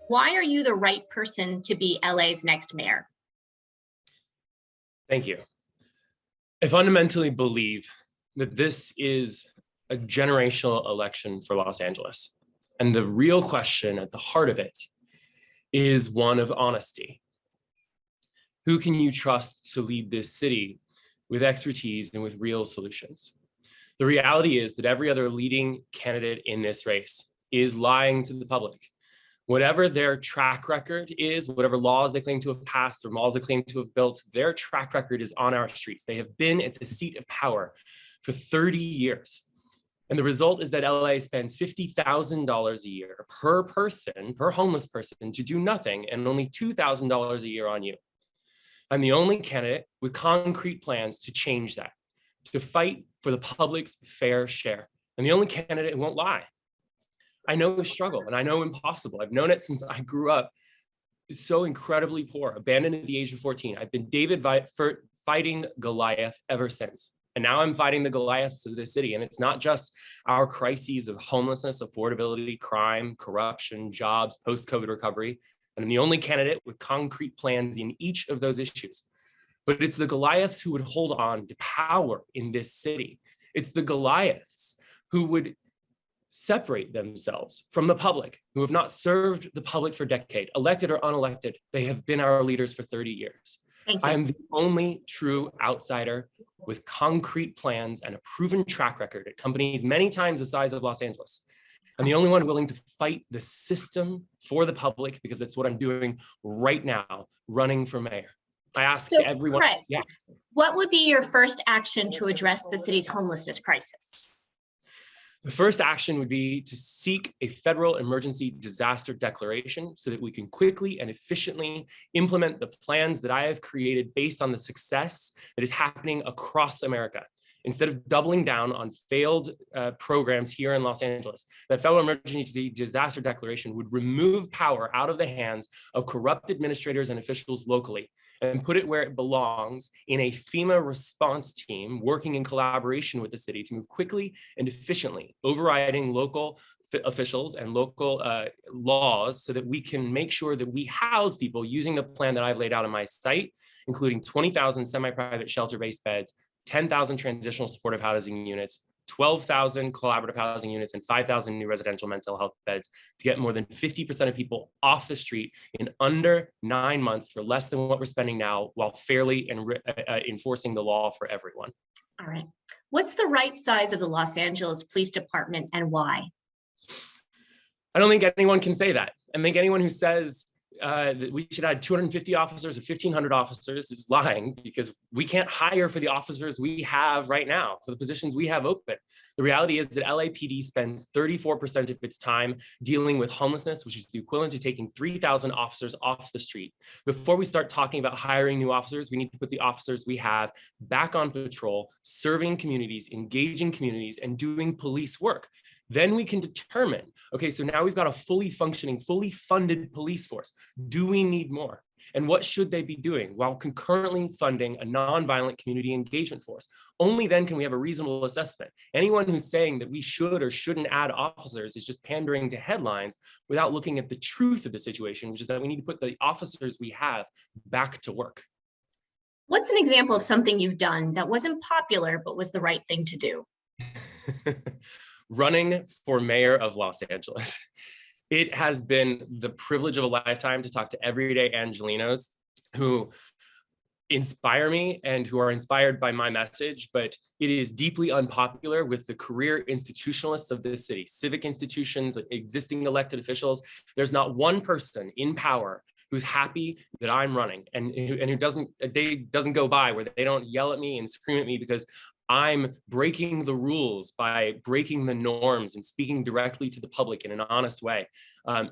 Why are you the right person to be LA's next mayor? Thank you. I fundamentally believe that this is a generational election for Los Angeles. And the real question at the heart of it is one of honesty. Who can you trust to lead this city with expertise and with real solutions? The reality is that every other leading candidate in this race is lying to the public. Whatever their track record is, whatever laws they claim to have passed or malls they claim to have built, their track record is on our streets. They have been at the seat of power for 30 years. And the result is that LA spends $50,000 a year per person, per homeless person, to do nothing, and only $2,000 a year on you. I'm the only candidate with concrete plans to change that, to fight for the public's fair share. And the only candidate who won't lie. I know struggle and I know impossible. I've known it since I grew up so incredibly poor, abandoned at the age of 14. I've been David fighting Goliath ever since. And now I'm fighting the Goliaths of this city. And it's not just our crises of homelessness, affordability, crime, corruption, jobs, post-COVID recovery. And I'm the only candidate with concrete plans in each of those issues. But it's the Goliaths who would hold on to power in this city. It's the Goliaths who would separate themselves from the public, who have not served the public for decades, elected or unelected. They have been our leaders for 30 years. I am the only true outsider with concrete plans and a proven track record at companies many times the size of Los Angeles. I'm the only one willing to fight the system for the public, because that's what I'm doing right now, running for mayor. I ask everyone. Craig, what would be your first action to address the city's homelessness crisis? The first action would be to seek a federal emergency disaster declaration so that we can quickly and efficiently implement the plans that I have created based on the success that is happening across America. Instead of doubling down on failed programs here in Los Angeles, that federal emergency disaster declaration would remove power out of the hands of corrupt administrators and officials locally and put it where it belongs, in a FEMA response team working in collaboration with the city to move quickly and efficiently, overriding local officials and local laws so that we can make sure that we house people using the plan that I've laid out on my site, including 20,000 semi-private shelter-based beds, 10,000 transitional supportive housing units, 12,000 collaborative housing units, and 5,000 new residential mental health beds to get more than 50% of people off the street in under 9 months for less than what we're spending now, while fairly enforcing the law for everyone. All right. What's the right size of the Los Angeles Police Department and why? I don't think anyone can say that. I think anyone who says that we should add 250 officers or 1,500 officers is lying, because we can't hire for the officers we have right now, for the positions we have open. The reality is that LAPD spends 34% of its time dealing with homelessness, which is the equivalent to taking 3,000 officers off the street. Before we start talking about hiring new officers, we need to put the officers we have back on patrol, serving communities, engaging communities, and doing police work. Then we can determine, okay, so now we've got a fully functioning, fully funded police force. Do we need more? And what should they be doing while concurrently funding a nonviolent community engagement force? Only then can we have a reasonable assessment. Anyone who's saying that we should or shouldn't add officers is just pandering to headlines without looking at the truth of the situation, which is that we need to put the officers we have back to work. What's an example of something you've done that wasn't popular, but was the right thing to do? Running for mayor of Los Angeles. It has been the privilege of a lifetime to talk to everyday Angelinos who inspire me and who are inspired by my message, but it is deeply unpopular with the career institutionalists of this city, civic institutions, existing elected officials. There's not one person in power who's happy that I'm running and who doesn't, a day doesn't go by where they don't yell at me and scream at me because I'm breaking the rules by breaking the norms and speaking directly to the public in an honest way.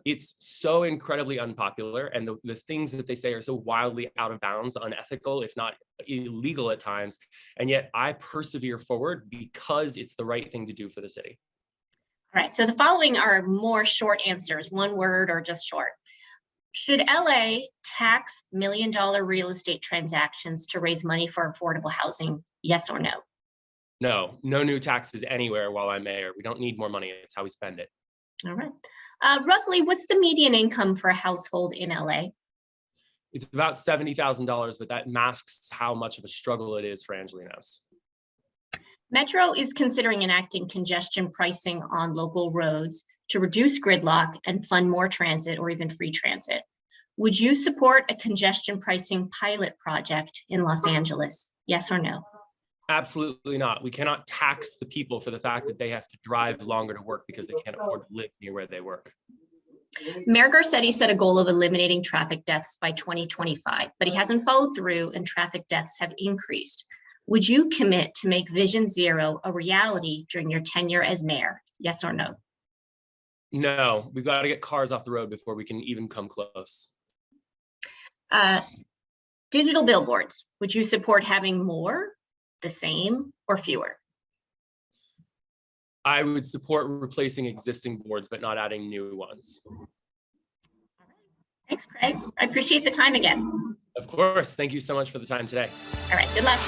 It's so incredibly unpopular, and the things that they say are so wildly out of bounds, unethical, if not illegal at times. And yet I persevere forward because it's the right thing to do for the city. All right, so the following are more short answers, one word or just short. Should LA tax million-dollar real estate transactions to raise money for affordable housing? Yes or no? No new taxes anywhere while I'm mayor. We don't need more money. It's how we spend it. All right. Roughly, what's the median income for a household in LA? It's about $70,000, but that masks how much of a struggle it is for Angelenos. Metro is considering enacting congestion pricing on local roads to reduce gridlock and fund more transit or even free transit. Would you support a congestion pricing pilot project in Los Angeles? Yes or no? Absolutely not. We cannot tax the people for the fact that they have to drive longer to work because they can't afford to live near where they work. Mayor Garcetti set a goal of eliminating traffic deaths by 2025, but he hasn't followed through and traffic deaths have increased. Would you commit to make Vision Zero a reality during your tenure as mayor? Yes or no? No, we've got to get cars off the road before we can even come close. Digital billboards, would you support having more, the same, or fewer? I would support replacing existing boards, but not adding new ones. Thanks, Craig. I appreciate the time again. Of course. Thank you so much for the time today. All right, good luck.